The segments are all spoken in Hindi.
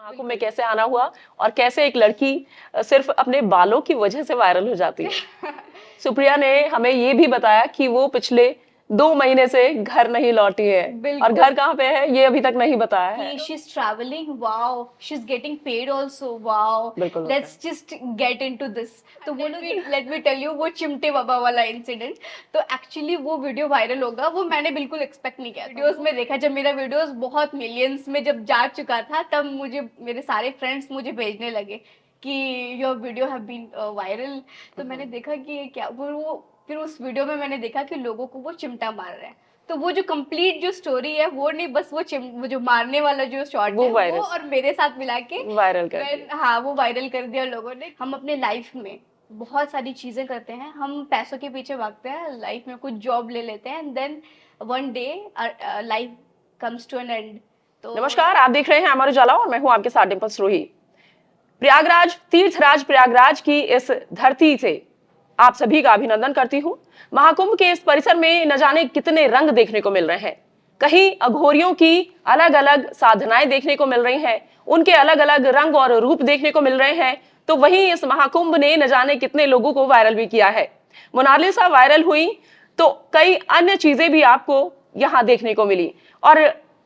महाकुंभ में कैसे आना हुआ और कैसे एक लड़की सिर्फ अपने बालों की वजह से वायरल हो जाती है। सुप्रिया ने हमें ये भी बताया कि वो पिछले 2 महीने से घर नहीं लौटी है और बिल्कुल। घर कहाँ पे है ये अभी तक नहीं बताया है। She's traveling. Wow. She's getting paid also. Wow. बिल्कुल होता Let's just get into this. तो वो let me tell you वो चिमटे बाबा वाला इंसिडेंट। तो एक्चुअली वो वीडियो वायरल होगा वो मैंने बिल्कुल एक्सपेक्ट नहीं किया। वीडियोस में देखा जब मेरा वीडियोस बहुत मिलियंस में जब जा चुका था तब मुझे मेरे सारे फ्रेंड्स मुझे भेजने लगे कि your video have been viral. तो मैंने देखा कि ये क्या वो फिर उस वीडियो में मैंने देखा कि लोगों को वो चिमटा मार रहे हैं। तो वो जो कंप्लीट जो स्टोरी है वो नहीं बस वो जो मारने वाला जो शॉट वो है वायरल वो और मेरे साथ मिला के वायरल कर दिया। हाँ वो वायरल कर दिया लोगों ने। हम अपने लाइफ में बहुत सारी चीजें करते हैं, हम पैसों के पीछे भागते हैं, लाइफ में कुछ जॉब ले लेते हैं and then one day life comes to an end. तो नमस्कार, आप देख रहे हैं अमर उजाला और मैं हूं आपके साथ डिंपल सरोही। प्रयागराज तीर्थराज प्रयागराज की इस धरती से आप सभी का अभिनंदन करती हूँ। महाकुंभ के इस परिसर में न जाने कितने रंग देखने को मिल रहे हैं। कहीं अघोरियों की अलग अलग साधनाएं देखने को मिल रही हैं, उनके अलग अलग रंग और रूप देखने को मिल रहे हैं। तो वहीं इस महाकुंभ ने न जाने कितने लोगों को वायरल भी किया है। मोनालिसा वायरल हुई तो कई अन्य चीजें भी आपको यहाँ देखने को मिली। और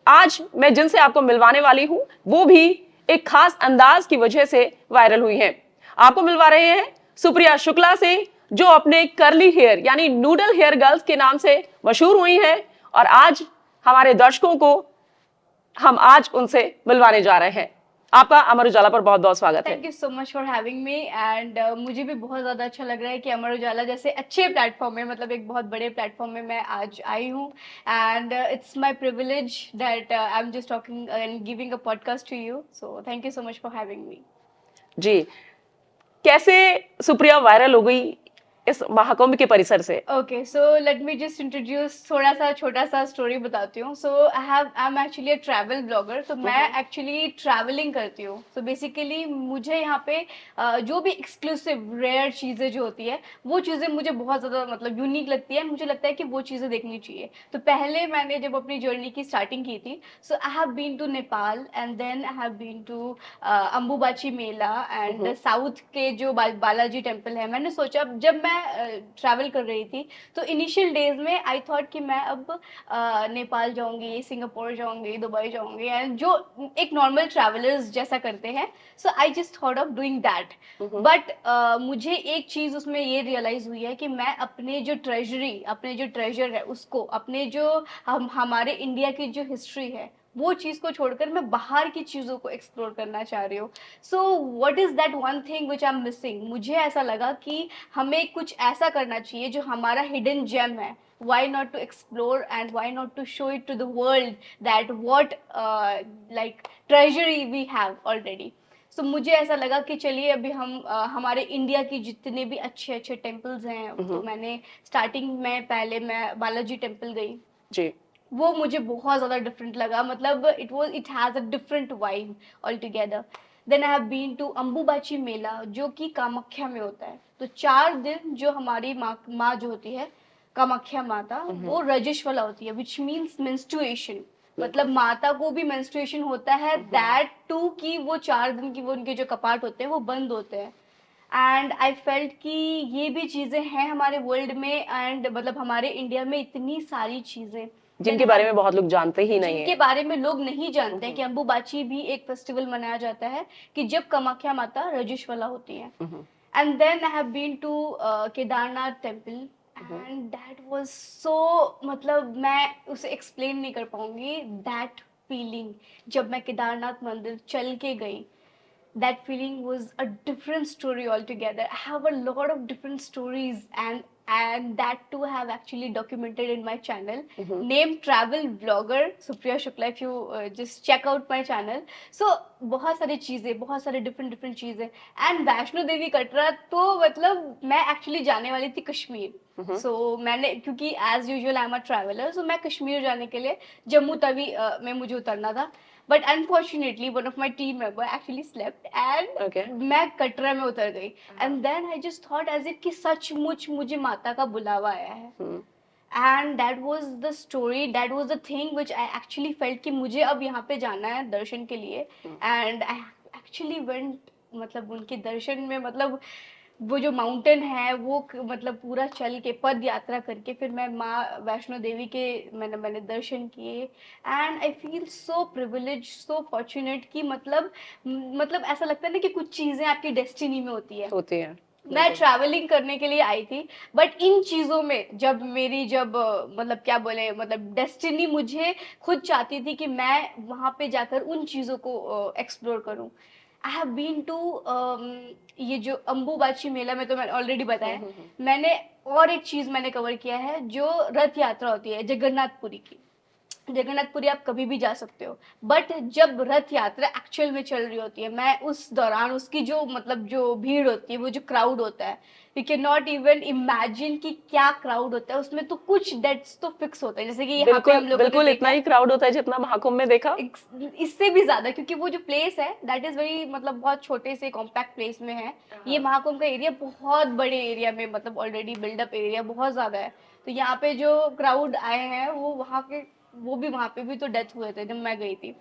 आज मैं जिनसे आपको मिलवाने वाली हूँ वो भी एक खास अंदाज की वजह से वायरल हुई हैं। आपको मिलवा रहे हैं सुप्रिया शुक्ला से, जो अपने कर्ली हेयर यानी नूडल हेयर गर्ल्स के नाम से मशहूर हुई हैं। और आज हमारे दर्शकों को हम आज उनसे मिलवाने जा रहे हैं। आपका अमर उजाला पर बहुत बहुत स्वागत है। Thank you so much for having me and मुझे भी बहुत ज़्यादा अच्छा लग रहा है कि अमर उजाला जैसे अच्छे प्लेटफॉर्म में, मतलब एक बहुत बड़े प्लेटफॉर्म में मैं आज आई हूँ and it's my privilege that I am just talking and giving a podcast to you. So thank you so much for having me. जी, कैसे सुप्रिया वायरल हो गई इस महाकुंभ के परिसर से? Okay so let me just introduce, थोड़ा सा छोटा सा स्टोरी बताती हूँ। So I am actually a travel blogger. तो मैं एक्चुअली ट्रैवलिंग करती हूँ। सो बेसिकली मुझे यहाँ पे जो भी एक्सक्लूसिव रेयर चीज़ें जो होती है वो चीज़ें मुझे बहुत ज़्यादा मतलब यूनिक लगती है। मुझे लगता है कि वो चीज़ें देखनी चाहिए। तो पहले मैंने जब अपनी जर्नी की स्टार्टिंग की थी, so I have been to Nepal and then I have been to Ambubachi Mela and south के जो बालाजी टेम्पल है। मैंने सोचा जब मैं ट्रैवल कर रही थी तो इनिशियल डेज में आई थॉट कि मैं अब नेपाल जाऊंगी, सिंगापुर जाऊंगी, दुबई जाऊंगी एंड जो एक नॉर्मल ट्रैवलर्स जैसा करते हैं। So I just thought of doing that. But मुझे एक चीज़ उसमें ये रियलाइज हुई है कि मैं अपने जो ट्रेजरी, अपने जो ट्रेजर है उसको, अपने जो हमारे इंडिया की जो हिस्ट्री है वो चीज़ को छोड़कर मैं बाहर की चीज़ों को एक्सप्लोर करना चाह रही हूँ। So what is that one thing which I am missing. मुझे ऐसा लगा कि हमें कुछ ऐसा करना चाहिए जो हमारा हिडन जेम है। Why not to explore and why not to show it to the world that what like treasury we have already. So मुझे ऐसा लगा कि चलिए अभी हम हमारे इंडिया की जितने भी अच्छे अच्छे टेम्पल्स हैं, तो मैंने स्टार्टिंग में पहले मैं बालाजी टेम्पल गई। जी, वो मुझे बहुत ज़्यादा डिफरेंट लगा, मतलब it has a different vibe all together. Then I have been to Ambubachi Mela जो कि कामाख्या में होता है। तो 4 दिन जो हमारी माँ जो होती है कामाख्या माता, वो रजस्वला वाला होती है, विच मीन्स मेंस्ट्रुएशन। मतलब माता को भी मेंस्ट्रुएशन होता है, दैट टू कि वो 4 दिन की वो उनके जो कपाट होते हैं वो बंद होते हैं। एंड आई फेल्ट कि ये भी चीज़ें हैं हमारे वर्ल्ड में एंड मतलब हमारे इंडिया में इतनी सारी चीज़ें जिनके बारे में बहुत लोग जानते ही नहीं जिनके है। बारे में लोग नहीं जानते हैं कि अम्बुबाची भी एक फेस्टिवल मनाया जाता है कि जब कामाख्या माता रजस्वला होती है। And then I have been to Kedarnath temple and that was so, मतलब मैं उसे एक्सप्लेन नहीं कर पाऊंगी दैट फीलिंग। जब मैं केदारनाथ मंदिर चल के गई, that feeling was a different story altogether. I have a lot of different stories and that too have actually documented in my channel, named Travel Vlogger Supriya Shukla. If you just check out my channel, so बहुत सारी चीज़ें, बहुत सारे different चीज़ें। एंड वैष्णो देवी कटरा तो मतलब मैं एक्चुअली जाने वाली थी कश्मीर। सो मैंने, क्योंकि as usual I am a traveller, so मैं कश्मीर जाने के लिए जम्मू तवी में मुझे उतरना था। But unfortunately one of my team member actually slept and मैं कटरा में उतर गई। And then I just thought as if कि सचमुच मुझे माता का बुलावा आया है। And that was the story, that was the thing which I actually felt कि मुझे अब यहाँ पे जाना है दर्शन के लिए। एंड आई एक्चुअली वेंट, मतलब उनके दर्शन में, मतलब वो जो माउंटेन है वो मतलब पूरा चल के पद यात्रा करके फिर मैं माँ वैष्णो देवी के मैंने दर्शन किए। And I feel so privilege, so fortunate कि मतलब ऐसा लगता है ना कि कुछ चीज़ें आपकी डेस्टिनी में होती है। होती है। मैं बिल्कुल। ट्रैवलिंग करने के लिए आई थी, बट इन चीज़ों में जब मतलब क्या बोले, मतलब डेस्टिनी मुझे खुद चाहती थी कि मैं वहाँ पे जाकर उन चीज़ों को एक्सप्लोर करूँ। आई हैव बीन टू ये जो अम्बुबाची मेला में तो मैंने ऑलरेडी बताया। मैंने और एक चीज़ मैंने कवर किया है, जो रथ यात्रा होती है जगन्नाथपुरी की। जगन्नाथपुरी आप कभी भी जा सकते हो, बट जब रथ यात्रा एक्चुअल में चल रही होती है, मैं उस दौरान उसकी जो मतलब जो भीड़ होती है, वो जो क्राउड होता है, you can not even imagine कि क्या क्राउड होता है उसमें। तो कुछ डेट्स तो फिक्स होते हैं, जैसे कि यहाँ पे बिल्कुल हम लोगों ने बिल्कुल, इतना देखा ही क्राउड होता है जितना महाकुंभ में देखा। इससे भी ज्यादा, क्योंकि वो जो प्लेस है दैट इज वेरी, मतलब बहुत छोटे से कॉम्पैक्ट प्लेस में है। ये महाकुंभ का एरिया बहुत बड़े एरिया में, मतलब ऑलरेडी बिल्डअप एरिया बहुत ज्यादा है। तो यहाँ पे जो क्राउड आए हैं वो वहाँ के, वो भी वहाँ पे भी तो डेथ हुए थे जब मैं गई थी।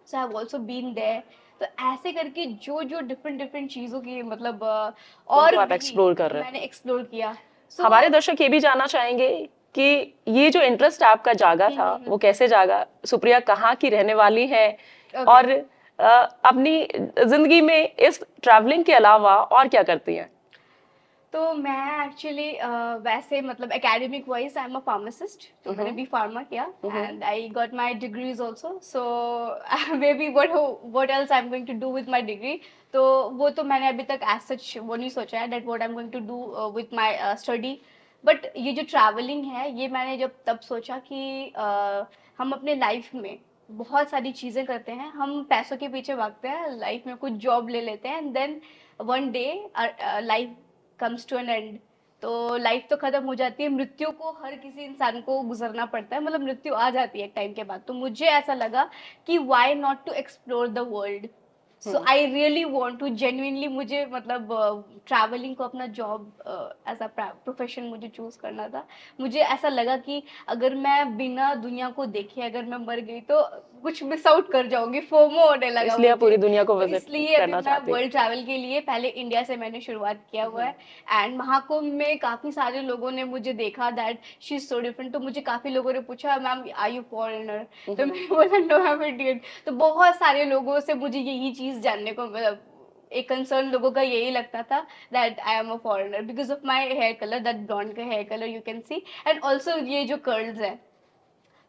So I have also been there. तो ऐसे करके जो जो डिफरेंट डिफरेंट चीज़ों की मतलब उनको और आप भी एक्सप्लोर कर रहे मैंने हैं। एक्सप्लोर किया। सो हमारे दर्शक ये भी जानना चाहेंगे कि ये जो इंटरेस्ट आपका जागा था वो कैसे जागा, सुप्रिया कहाँ की रहने वाली है, ओके। और अपनी जिंदगी में इस ट्रैवलिंग के अलावा और क्या करती हैं? तो मैं एक्चुअली वैसे मतलब academic wise I am a pharmacist, तो मैंने भी फार्मा किया and I got my degrees also. So maybe what else I am going to do with my degree, तो वो तो मैंने अभी तक एज सच वो नहीं सोचा है that what I am going to do with my study. But ये जो ट्रैवलिंग है ये मैंने जब तब सोचा कि हम अपने लाइफ में बहुत सारी चीज़ें करते हैं, हम पैसों के पीछे भागते हैं, लाइफ में कुछ जॉब ले लेते हैं and then one day life comes to an end. तो लाइफ तो खत्म हो जाती है, मृत्यु को हर किसी इंसान को गुजरना पड़ता है, मतलब मृत्यु आ जाती है एक टाइम के बाद। तो मुझे ऐसा लगा कि why not to explore the world. So I really want to genuinely, मुझे मतलब ट्रैवलिंग को अपना जॉब एज अ प्रोफेशन मुझे चूज करना था। मुझे ऐसा लगा कि अगर मैं बिना दुनिया को देखे अगर मैं मर गई तो कुछ मिस आउट कर जाऊंगी, फोमो होने लगा इसलिए आप मुझे। पूरी दुनिया को तो विजिट इसलिए अभी करना मैं चाहती हैं। वर्ल्ड ट्रैवल के लिए पहले इंडिया से मैंने शुरुआत किया हुआ है। एंड महाकुंभ में काफी सारे लोगों ने मुझे देखा that she is so different. तो मुझे काफी लोगों ने पूछा मैम आर यू फॉरेनर, तो मैंने बोला नो आई एम इंडियन। तो बहुत सारे लोगों से मुझे यही चीज जानने को, मतलब एक कंसर्न लोगों का यही लगता था that I am a foreigner because of my hair colour, that blonde का hair colour you can see, and also ये जो कर्ल्स हैं।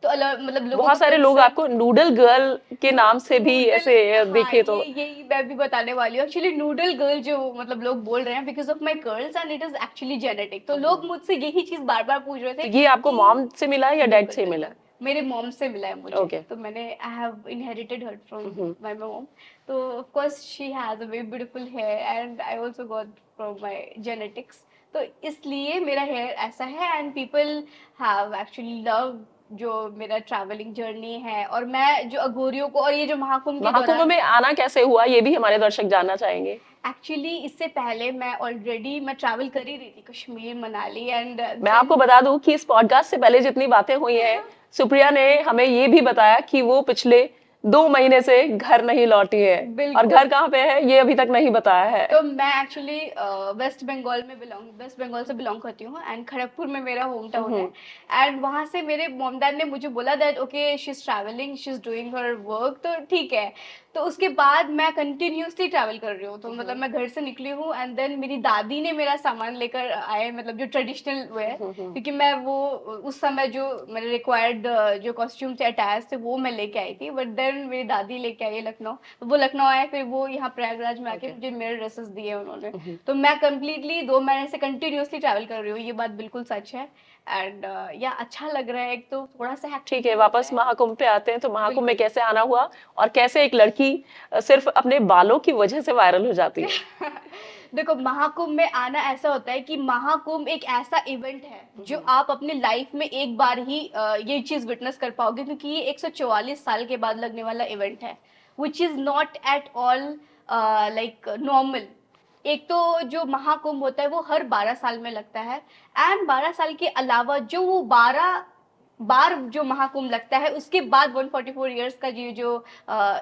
तो अलग मतलब लोगों बहुत का सारे लोग कंसर्न। आपको नूडल गर्ल के नाम से भी नूडल, ऐसे हाँ देखे तो। ये यही मैं भी बताने वाली हूँ। एक्चुअली नूडल गर्ल जो मतलब लोग बोल रहे हैं because of my curls and it is actually genetic. तो लोग मुझसे यही चीज बार बार पूछ रहे थे तो ये आपको कि मॉम से मिला है या डैड बिल्कुल से मिला बिल्कुल मेरे मॉम से मिला है है? मुझे। ओके। तो मैंने I have inherited her from my mom. तो of course she has a very beautiful hair and I also got from my genetics. तो इसलिए मेरा हेयर ऐसा है and people have actually love जो मेरा ट्रैवलिंग जर्नी है। और मैं जो अघोरियों को और ये जो महाकुंभ के महाकुंभ दौरान, में आना कैसे हुआ ये भी हमारे दर्शक जानना चाहेंगे। एक्चुअली इससे पहले मैं ऑलरेडी मैं ट्रैवल कर ही रही थी कश्मीर मनाली एंड मैं देन आपको बता दूं कि इस पॉडकास्ट से पहले जितनी बातें हुई हैं, सुप्रिया ने हमें ये भी बताया कि वो पिछले 2 महीने से घर नहीं लौटी है, और घर बिल्कुल। कहाँ पे है ये अभी तक नहीं बताया है। तो मैं एक्चुअली वेस्ट बंगाल से बिलोंग करती हूँ एंड खड़गपुर में मेरा होम टाउन है। एंड वहाँ से मेरे मॉम डैड ने मुझे बोला that okay she is travelling, she is doing her work, तो ठीक है। तो उसके बाद मैं कंटिन्यूसली ट्रैवल कर रही हूँ। तो मतलब मैं घर से निकली हूँ एंड देन मेरी दादी ने मेरा सामान लेकर आए, मतलब जो ट्रेडिशनल वे है, क्योंकि मैं वो उस समय जो मेरे रिक्वायर्ड जो कॉस्ट्यूम थे अटैच थे वो मैं लेके आई थी। बट देन मेरी दादी लेके आई है लखनऊ। तो वो लखनऊ आए फिर वो यहाँ प्रयागराज में आके मुझे मेरे ड्रेसेस दिए उन्होंने। तो मैं कंप्लीटली 2 महीने से कंटिन्यूसली ट्रैवल कर रही हूँ, ये बात बिल्कुल सच है। एंड या अच्छा लग रहा है, एक तो थोड़ा सा हेक्टिक ठीक भी है, होता वापस है। महाकुंभ पे आते हैं। तो महाकुंभ में बिल्कुल। कैसे आना हुआ, और कैसे एक लड़की सिर्फ अपने बालों की वजह से वायरल हो जाती है? देखो महाकुंभ में आना ऐसा होता है कि महाकुंभ एक ऐसा इवेंट है जो आप अपनी लाइफ में एक बार ही ये चीज विटनेस कर पाओगे, क्योंकि ये 144 साल के बाद लगने वाला इवेंट है, which is not at all like normal. एक तो जो महाकुंभ होता है वो हर 12 साल में लगता है, एंड 12 साल के अलावा जो वो 12 बार जो महाकुंभ लगता है उसके बाद 144 इयर्स का ये जो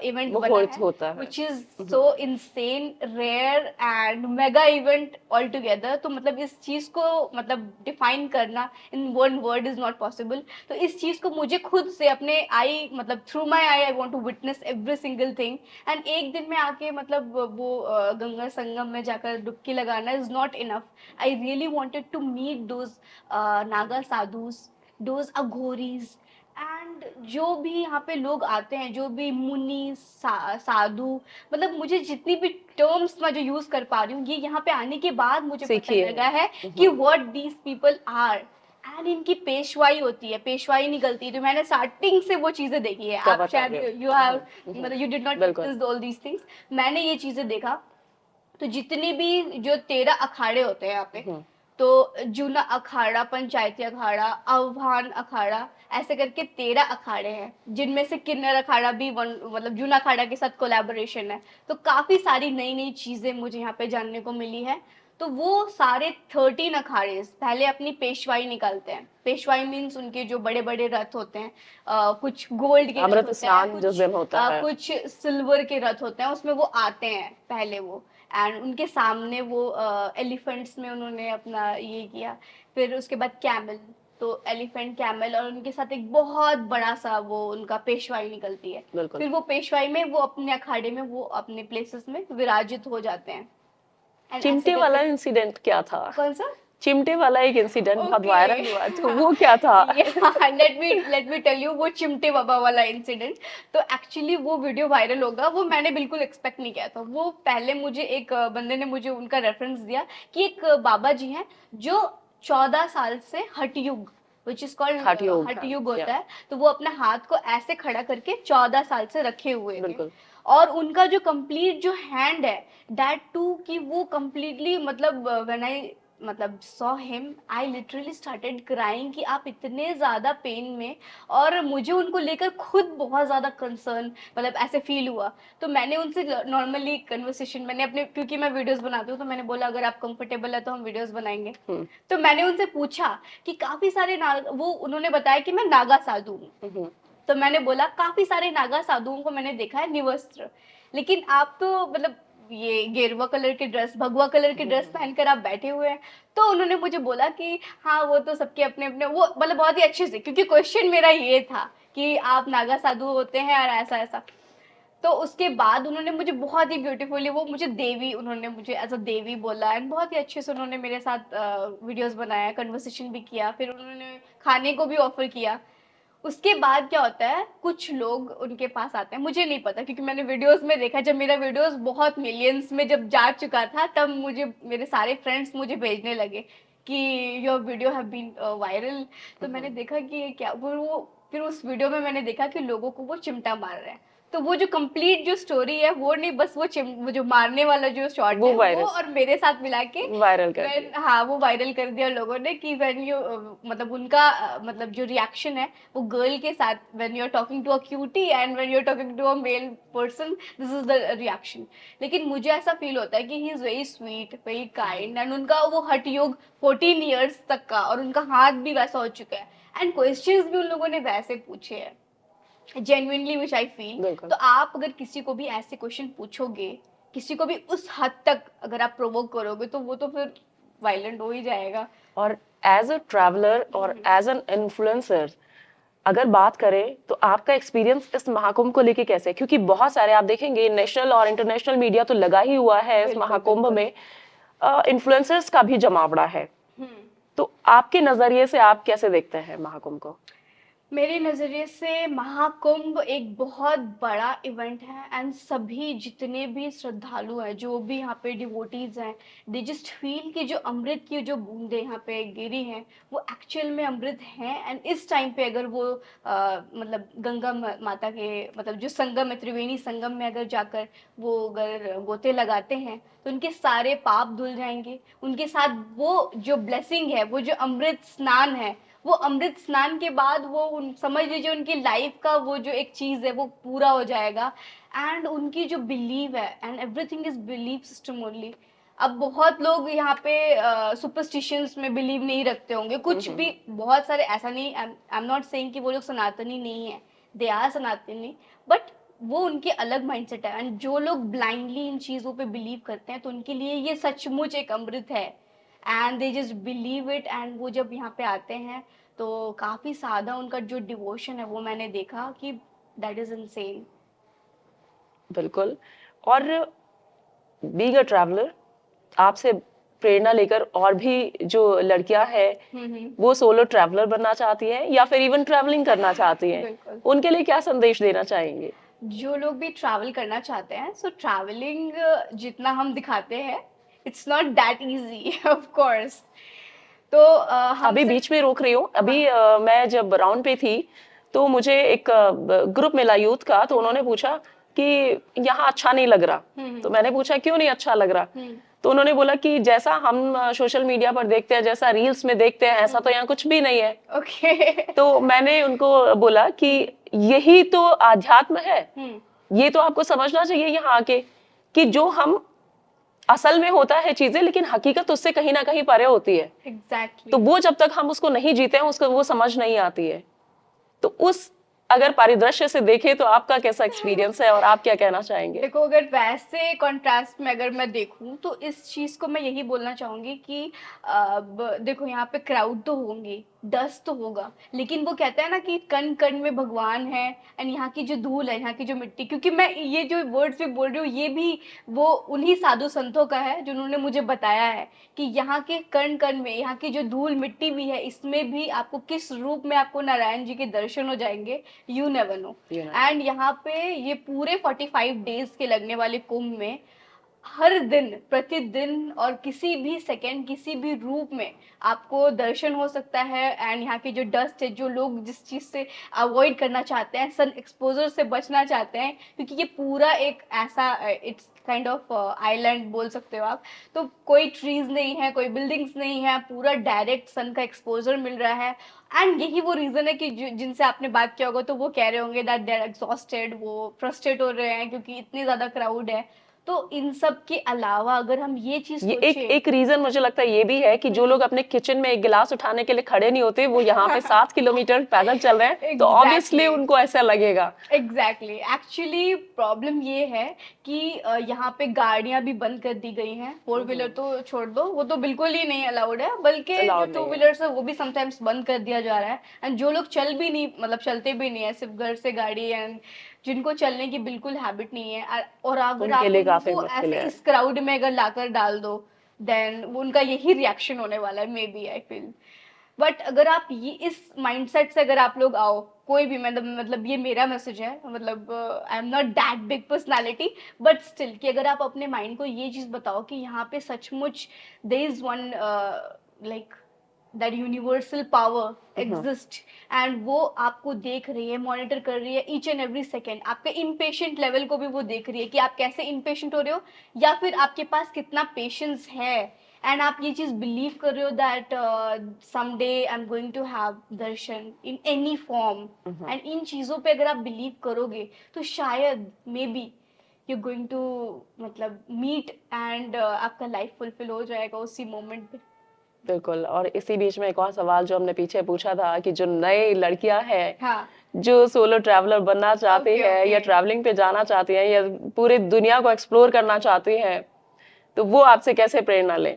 इवेंट वो बना है, होता है। Which is so insane, rare and mega event all together. तो मतलब इस चीज को मतलब डिफाइन करना in one word is not possible. तो इस चीज को मुझे खुद से अपने आई मतलब through my I want to witness every single thing. And एक दिन में आके मतलब वो गंगा संगम में जाकर डुबकी लगाना is not enough. I really wanted to meet those Naga sadhus, those Aghoris, and जो भी यहाँ पे लोग आते हैं, जो भी मुनि साधु, मतलब मुझे जितनी भी टर्म्स मैं जो यूज कर पा रही हूँ ये यहाँ पे आने के बाद मुझे पता सीखिए। लगा है कि what these people are. And इनकी पेशवाई होती है, पेशवाई निकलती है, जो मैंने स्टार्टिंग से वो चीजें देखी है। क्या आप बता शायद रहे हो? यू हैव मतलब यू डिड नॉट बिल्कुल। विटनेस ऑल दीज थिंग्स, मैंने ये चीजें देखा। तो जितने भी जो 13 अखाड़े होते हैं यहाँ पे, तो जूना अखाड़ा, पंचायती अखाड़ा, आह्वान अखाड़ा, ऐसे करके 13 अखाड़े हैं, जिनमें से किन्नर अखाड़ा भी मतलब जूना अखाड़ा के साथ कोलैबोरेशन है। तो काफी सारी नई नई चीजें मुझे यहाँ पे जानने को मिली है। तो वो सारे 13 अखाड़े पहले अपनी पेशवाई निकालते हैं। पेशवाई मीन्स उनके जो बड़े बड़े रथ होते हैं, कुछ गोल्ड के रथ अमृत होते हैं, स्नान जिस दिन होता है। कुछ सिल्वर के रथ होते हैं, उसमें वो आते हैं पहले वो, एंड उनके सामने वो एलिफेंट्स में उन्होंने अपना ये किया। फिर उसके बाद कैमल, तो एलिफेंट कैमल और उनके साथ एक बहुत बड़ा सा वो उनका पेशवाई निकलती है। बिल्कुल। फिर वो पेशवाई में वो अपने अखाड़े में वो अपने प्लेसेस में विराजित हो जाते हैं। एंड ऐसे चिमटे वाला करके इंसिडेंट क्या था? कौन सा? चिमटे वाला एक इंसिडेंट बहुत ओके वायरल हुआ, तो वो क्या था? लेट मी टेल यू वो चिमटे बाबा वाला इंसिडेंट। तो एक्चुअली वो वीडियो वायरल होगा वो मैंने बिल्कुल एक्सपेक्ट नहीं किया था। वो पहले मुझे एक बंदे ने मुझे उनका रेफरेंस दिया कि एक बाबा जी हैं जो 14 साल से हठयुग, विच इज कॉल्ड हठ योग, हाँ, हठयुग या होता है। तो वो अपना हाथ को ऐसे खड़ा करके 14 साल से रखे हुए हैं। बिल्कुल। और उनका जो कंप्लीट जो हैंड है, दैट टू कि वो कंप्लीटली मतलब व्हेन आई मतलब saw him I literally started crying कि आप इतने ज़्यादा पेन में। और मुझे उनको लेकर खुद बहुत ज़्यादा कंसर्न मतलब ऐसे फील हुआ। तो मैंने उनसे नॉर्मली कन्वर्सेशन मैंने अपने, क्योंकि मैं वीडियोस बनाती हूँ, तो मैंने बोला अगर आप कंफर्टेबल है तो हम वीडियोस बनाएंगे। तो मैंने उनसे पूछा कि काफ़ी सारे वो उन्होंने बताया कि मैं नागा साधु हूँ। तो मैंने बोला काफी सारे नागा साधुओं को मैंने देखा है निवस्त्र, लेकिन आप तो मतलब ये गेरुआ कलर के ड्रेस, भगवा कलर के ड्रेस पहनकर आप बैठे हुए हैं। तो उन्होंने मुझे बोला कि हाँ वो तो सबके अपने अपने, वो मतलब बहुत ही अच्छे से, क्योंकि क्वेश्चन मेरा ये था कि आप नागा साधु होते हैं और ऐसा ऐसा। तो उसके बाद उन्होंने मुझे बहुत ही ब्यूटीफुली वो मुझे देवी, उन्होंने मुझे एज अ देवी बोला, एंड बहुत ही अच्छे से उन्होंने मेरे साथ वीडियोस बनाया, कन्वर्सेशन भी किया, फिर उन्होंने खाने को भी ऑफर किया। उसके बाद क्या होता है, कुछ लोग उनके पास आते हैं, मुझे नहीं पता क्योंकि मैंने वीडियोस में देखा, जब मेरा वीडियोस बहुत मिलियंस में जब जा चुका था तब मुझे मेरे सारे फ्रेंड्स मुझे भेजने लगे कि your video have been viral. तो मैंने देखा कि ये क्या, वो फिर उस वीडियो में मैंने देखा कि लोगों को वो चिमटा मार रहे हैं। तो वो जो कंप्लीट जो स्टोरी है वो नहीं, बस वो जो मारने वाला जो शॉट वो है वो वायरल, और मेरे साथ मिला के वायरल कर when, दिया। हाँ वो वायरल कर दिया लोगों ने कि व्हेन यू मतलब उनका मतलब जो रिएक्शन है वो गर्ल के साथ, when you are talking to a cutie and when you are talking to a male person, this is the reaction. लेकिन मुझे ऐसा फील होता है कि he is very sweet, very kind, and उनका वो हठ योग 14 ईयर्स तक का, और उनका हाथ भी वैसा हो चुका है, एंड क्वेश्चंस भी उन लोगों ने वैसे पूछे हैं जेन्युइनली, विच आई फील। बिल्कुल। तो आप अगर किसी को भी ऐसे क्वेश्चन पूछोगे, किसी को भी उस हद तक अगर आप प्रोवोक करोगे, तो वो तो फिर वायलेंट हो ही जाएगा। और एज अ ट्रैवलर और एज एन इन्फ्लुएंसर अगर बात करें तो आपका एक्सपीरियंस इस महाकुंभ को लेके कैसे है? क्योंकि बहुत सारे आप देखेंगे नेशनल और इंटरनेशनल मीडिया तो लगा ही हुआ है इस बिल्कुल महाकुंभ बिल्कुल। में, इन्फ्लुएंसर्स का भी जमावड़ा है। हम्म। तो आपके नजरिए से आप कैसे देखते हैं महाकुंभ को? मेरे नज़रिए से महाकुंभ एक बहुत बड़ा इवेंट है, एंड सभी जितने भी श्रद्धालु हैं, जो भी यहाँ पे डिवोटीज हैं, दे जस्ट फील कि जो अमृत की जो बूंदें यहाँ पे गिरी हैं वो एक्चुअल में अमृत हैं। एंड इस टाइम पे अगर वो मतलब गंगा माता के मतलब जो संगम है, त्रिवेणी संगम में अगर जाकर वो अगर गोते लगाते हैं तो उनके सारे पाप धुल जाएंगे। उनके साथ वो जो ब्लेसिंग है, वो जो अमृत स्नान है, वो अमृत स्नान के बाद वो समझ लीजिए उनकी लाइफ का वो जो एक चीज है वो पूरा हो जाएगा। एंड उनकी जो बिलीव है, and everything is believe system only. अब बहुत लोग यहाँ पे सुपरस्टिशंस में बिलीव नहीं रखते होंगे, कुछ भी बहुत सारे, ऐसा नहीं, आई एम नॉट सेइंग कि वो लोग सनातनी नहीं है, दे आर सनातनी, बट वो उनके अलग माइंडसेट है। एंड जो लोग ब्लाइंडली इन चीज़ों पे बिलीव करते हैं तो उनके लिए ये सचमुच एक अमृत है, and they just believe it. And वो जब यहाँ पे आते हैं तो काफ़ी सादा उनका जो डिवोशन है वो मैंने देखा कि दैट इज़ इनसेन। बिल्कुल। और बीइंग अ ट्रैवलर, आपसे प्रेरणा लेकर और भी जो लड़कियां हैं वो सोलो ट्रैवलर बनना चाहती हैं या फिर इवन ट्रैवलिंग करना चाहती हैं, बिल्कुल। उनके लिए क्या संदेश देना चाहेंगे? जो लोग भी ट्रैवल करना चाहते हैं, सो ट्रैवलिंग जितना हम दिखाते हैं, it's not that easy of course. तो हम अभी सिर्फ, बीच में रोक रही हूँ, हाँ, अभी मैं जब राउंड पे थी तो मुझे एक ग्रुप मिला यूथ का, तो उन्होंने पूछा कि यहाँ अच्छा नहीं लग रहा। तो मैंने पूछा क्यों नहीं अच्छा लग रहा? तो उन्होंने बोला कि जैसा हम सोशल मीडिया पर देखते हैं, जैसा रील्स में देखते हैं, ऐसा तो यहाँ कुछ भी नहीं है। ओके। तो मैंने उनको बोला कि यही तो आध्यात्म है, ये तो आपको समझना चाहिए यहाँ आके, कि जो हम असल में होता है चीजें, लेकिन हकीकत उससे कहीं ना कहीं परे होती है। तो एग्जैक्टली। वो जब तक हम उसको नहीं जीते हैं, उसको वो समझ नहीं आती है। तो उस अगर परिदृश्य से देखें तो आपका कैसा एक्सपीरियंस है और आप क्या कहना चाहेंगे? देखो, अगर वैसे कॉन्ट्रास्ट में अगर मैं देखूं तो इस चीज को मैं यही बोलना चाहूंगी कि देखो, यहाँ पे क्राउड तो होंगे, डस्ट तो होगा, लेकिन वो कहते हैं ना कि कण कण में भगवान है। एंड यहाँ की जो धूल है, यहाँ की जो मिट्टी, क्योंकि मैं ये जो वर्ड्स भी बोल रही हूँ ये भी वो उन्हीं साधु संतों का है जिन्होंने मुझे बताया है कि यहाँ के कण कण में, यहाँ की जो धूल मिट्टी भी है, इसमें भी आपको किस रूप में आपको नारायण जी के दर्शन हो जाएंगे, you never know. You know, and यहाँ पे ये पूरे 45 डेज के लगने वाले कुंभ में हर दिन, प्रतिदिन और किसी भी सेकंड, किसी भी रूप में आपको दर्शन हो सकता है। एंड यहाँ की जो डस्ट है, जो लोग जिस चीज़ से अवॉइड करना चाहते हैं, सन एक्सपोजर से बचना चाहते हैं, क्योंकि ये पूरा एक ऐसा, इट्स काइंड ऑफ आइलैंड बोल सकते हो आप। तो कोई ट्रीज नहीं है, कोई बिल्डिंग्स नहीं है, पूरा डायरेक्ट सन का एक्सपोजर मिल रहा है। एंड यही वो रीजन है कि जिनसे आपने बात किया होगा तो वो कह रहे होंगे दैट दे आर एग्जॉस्टेड, वो फ्रस्ट्रेट हो रहे हैं क्योंकि इतनी ज्यादा क्राउड है। तो इन सब के अलावा अगर हम ये चीज ये एक सोचे, एक रीजन मुझे लगता है ये भी है कि जो लोग अपने किचन में एक गिलास उठाने के लिए खड़े नहीं होते, वो यहाँ पे 7 किलोमीटर पैदल चल रहे हैं, तो ऑब्वियसली Exactly. उनको ऐसा लगेगा। एग्जैक्टली, एक्चुअली प्रॉब्लम ये है कि यहाँ पे गाड़ियां भी बंद कर दी गई हैं। फोर व्हीलर तो छोड़ दो, वो तो बिल्कुल ही नहीं अलाउड है, बल्कि जो अलाउड टू नहीं है। व्हीलर्स है वो भी समटाइम्स बंद कर दिया जा रहा है। एंड जो लोग चल भी नहीं, मतलब चलते भी नहीं है, सिर्फ घर से गाड़ी, एंड जिनको चलने की बिल्कुल हैबिट नहीं है, और अगर उनके आप लिए काफी उनको मुश्किल ऐसे है। इस क्राउड में अगर लाकर डाल दो, देन उनका यही रिएक्शन होने वाला है, may be, I feel. But अगर आप ये इस माइंडसेट से अगर आप लोग आओ, कोई भी, मतलब ये मेरा मैसेज है, मतलब I am not that big personality, but still, कि अगर आप अपने माइंड को ये चीज बताओ कि यहाँ पे सचमुच there is one, like that universal power exist, and वो आपको देख रही है, मॉनिटर कर रही है ईच एंड एवरी सेकेंड, आपके इम्पेशेंट लेवल को भी वो देख रही है कि आप कैसे इम्पेशेंट हो रहे हो, या फिर आपके पास कितना पेशेंस है। एंड आप ये चीज बिलीव कर रहे हो that someday I am going to have darshan in any form. And इन चीजों पे अगर आप बिलीव करोगे तो शायद maybe you going to, मतलब मीट, एंड आपका लाइफ फुलफिल हो जाएगा उसी मोमेंट पे। बिल्कुल। और इसी बीच में एक और सवाल जो हमने पीछे पूछा था कि जो नए लड़कियां हैं हाँ, जो सोलो ट्रैवलर बनना चाहती ओके है या ओके। ट्रैवलिंग पे जाना चाहती हैं या पूरी दुनिया को एक्सप्लोर करना चाहती हैं, तो वो आपसे कैसे प्रेरणा लें?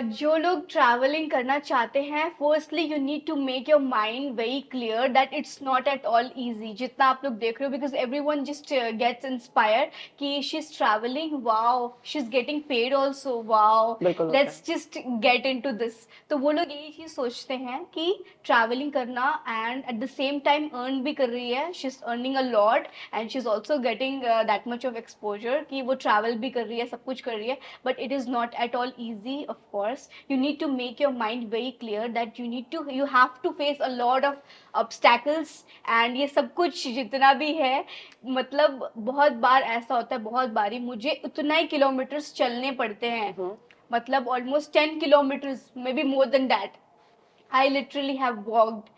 जो लोग ट्रैवलिंग करना चाहते हैं, firstly you need to make your mind very clear that it's not at all easy, जितना आप लोग देख रहे हो, because everyone just gets inspire कि she is travelling, wow, she is getting paid also, wow, बिल्कुल होता है। Let's just get into this. तो वो लोग यही चीज सोचते हैं कि ट्रैवलिंग करना and at the same time earn भी कर रही है, she is earning a lot, and she is also getting that much of exposure कि वो ट्रैवल भी कर रही है, सब कुछ कर रही है। But it is not at all easy, of course. You need to make your mind very clear that you have to face a lot of obstacles, and ये सब कुछ जितना भी है, मतलब बहुत बार ऐसा होता है, बहुत बारी मुझे उतना ही किलोमीटर्स चलने पड़ते हैं, मतलब almost 10 kilometres, may be more than that, I literally have walked,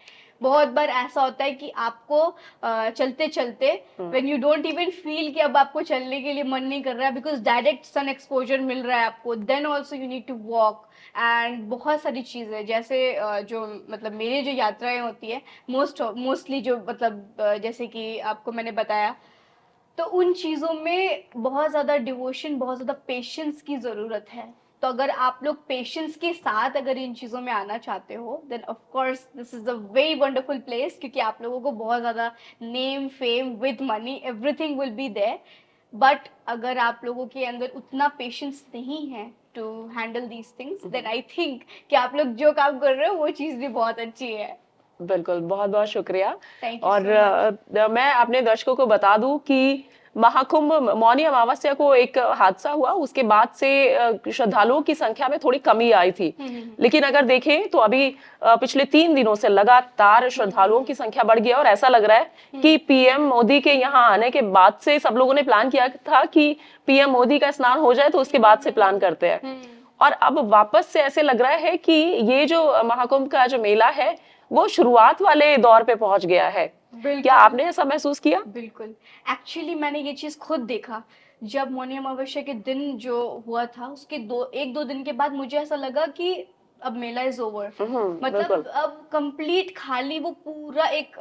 बहुत बार ऐसा होता है कि आपको चलते चलते when you don't even feel कि अब आपको चलने के लिए मन नहीं कर रहा है, बिकॉज डायरेक्ट सन एक्सपोजर मिल रहा है आपको, then also you need to walk. And बहुत सारी चीज़ें जैसे जो मतलब मेरी जो यात्राएं होती है मोस्टली जो मतलब जैसे कि आपको मैंने बताया, तो उन चीज़ों में बहुत ज़्यादा डिवोशन, बहुत ज़्यादा पेशेंस की ज़रूरत है। तो अगर आप लोग पेशेंस के साथ अगर इन चीज़ों में आना चाहते हो, then of course this is a very wonderful place, क्योंकि आप लोगों को बहुत ज़्यादा name fame with money everything will be there. But अगर आप लोगों के अंदर उतना पेशेंस नहीं है to handle these things, then I think कि आप लोग जो काम कर रहे हो वो चीज़ भी बहुत अच्छी है। बिल्कुल, बहुत बहुत शुक्रिया। थैंक यू और सो मच। मैं अपने दर्शकों को बता दूं कि महाकुंभ मौनी अमावस्या को एक हादसा हुआ, उसके बाद से श्रद्धालुओं की संख्या में थोड़ी कमी आई थी। लेकिन अगर देखें तो अभी पिछले 3 दिनों से लगातार श्रद्धालुओं की संख्या बढ़ गई है, और ऐसा लग रहा है कि पीएम मोदी के यहाँ आने के बाद से सब लोगों ने प्लान किया था कि पीएम मोदी का स्नान हो जाए तो उसके बाद से प्लान करते हैं। और अब वापस से ऐसे लग रहा है कि ये जो महाकुंभ का जो मेला है वो शुरुआत वाले दौर पे पहुंच गया है। क्या आपने ऐसा महसूस किया? बिल्कुल। एक्चुअली मैंने ये चीज़ खुद देखा। जब मौनी अमावस्या के दिन जो हुआ था, उसके 1-2 दिन के बाद मुझे ऐसा लगा कि अब मेला इज़ ओवर। बिल्कुल। मतलब अब कंप्लीट खाली वो पूरा एक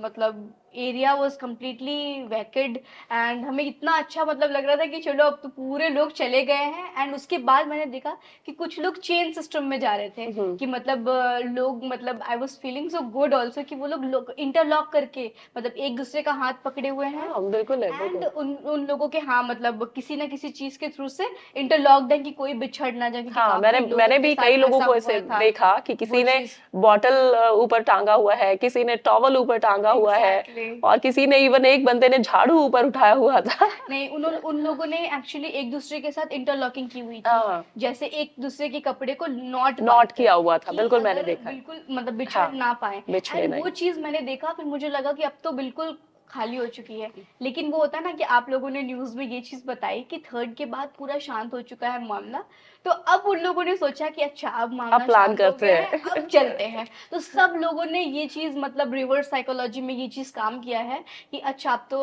मतलब एरिया वाज़ कंप्लीटली वैकेड, एंड हमें इतना अच्छा मतलब लग रहा था कि चलो अब तो पूरे लोग चले गए हैं। एंड उसके बाद मैंने देखा कि कुछ लोग चेन सिस्टम में जा रहे थे, कि मतलब लोग मतलब I was feeling so good also कि वो लोग इंटरलॉक करके मतलब एक दूसरे का हाथ पकड़े हुए हैं। हाँ, बिल्कुल है, एंड बिल्कुल। उन लोगों के हाँ मतलब किसी ना किसी चीज के थ्रू से इंटरलॉक्ड है कि कोई बिछड़ ना जाए, क्योंकि हाँ, मैंने काफी लोगों मैंने के भी साथ कई लोगों ऐसा को ऐसे हुआ था। देखा कि वो किसी ने चीज बॉटल ऊपर टांगा हुआ है, किसी ने टॉवल ऊपर टांगा हुआ है, एग्जैक्टली। और किसी ने इवन एक बंदे ने झाड़ू ऊपर उठाया हुआ था। नहीं, उन लोगों ने एक्चुअली एक दूसरे के साथ इंटरलॉकिंग की हुई थी, हाँ, जैसे एक दूसरे के कपड़े को नॉट नॉट बांधकर, किया हुआ था, कि बिल्कुल मैंने अगर देखा है। बिल्कुल मतलब बिछड़ हाँ, ना पाए। बिछड़े एंड वो नहीं। चीज मैंने देखा, फिर मुझे लगा कि अब तो बिल्कुल खाली हो चुकी है। लेकिन वो होता है ना कि आप लोगों ने न्यूज में ये चीज बताई कि थर्ड के बाद पूरा शांत हो चुका है मामला, तो अब उन लोगों ने सोचा कि अच्छा अब अब मामला प्लान शांत हो करते गया है, अब हैं। चलते हैं। तो सब लोगों ने ये चीज मतलब रिवर्स साइकोलॉजी में ये चीज काम किया है कि अच्छा अब तो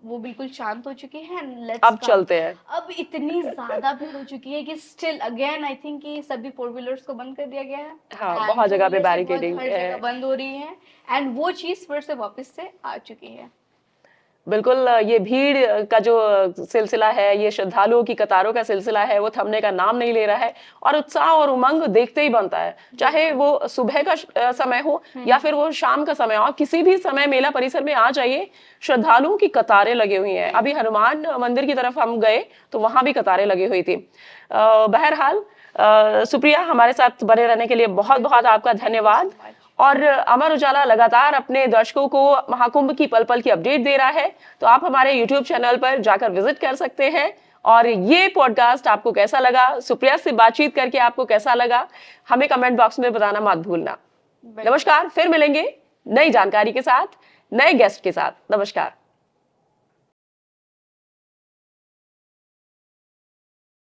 वो बिल्कुल शांत हो चुके हैं, लेट्स अब कम। चलते हैं। अब इतनी ज्यादा भीड़ हो चुकी है कि स्टिल अगेन आई थिंक कि सभी फोर व्हीलर्स को बंद कर दिया गया है, हाँ, एंड बहुत टू जगह पे व्हीलर से बहुत बैरिकेडिंग हर जगह है। बंद हो रही है। एंड वो चीज फिर से वापस से आ चुकी है। बिल्कुल, ये भीड़ का जो सिलसिला है, ये श्रद्धालुओं की कतारों का सिलसिला है, वो थमने का नाम नहीं ले रहा है, और उत्साह और उमंग देखते ही बनता है। चाहे वो सुबह का समय हो या फिर वो शाम का समय हो, आप किसी भी समय मेला परिसर में आ जाइए, श्रद्धालुओं की कतारें लगी हुई हैं। अभी हनुमान मंदिर की तरफ हम गए तो वहां भी कतारें लगी हुई थी। बहरहाल, सुप्रिया, हमारे साथ बने रहने के लिए बहुत बहुत आपका धन्यवाद। और अमर उजाला लगातार अपने दर्शकों को महाकुंभ की पल पल की अपडेट दे रहा है, तो आप हमारे YouTube चैनल पर जाकर विजिट कर सकते हैं। और ये पॉडकास्ट आपको कैसा लगा, सुप्रिया से बातचीत करके आपको कैसा लगा, हमें कमेंट बॉक्स में बताना मत भूलना। नमस्कार, फिर मिलेंगे नई जानकारी के साथ, नए गेस्ट के साथ। नमस्कार।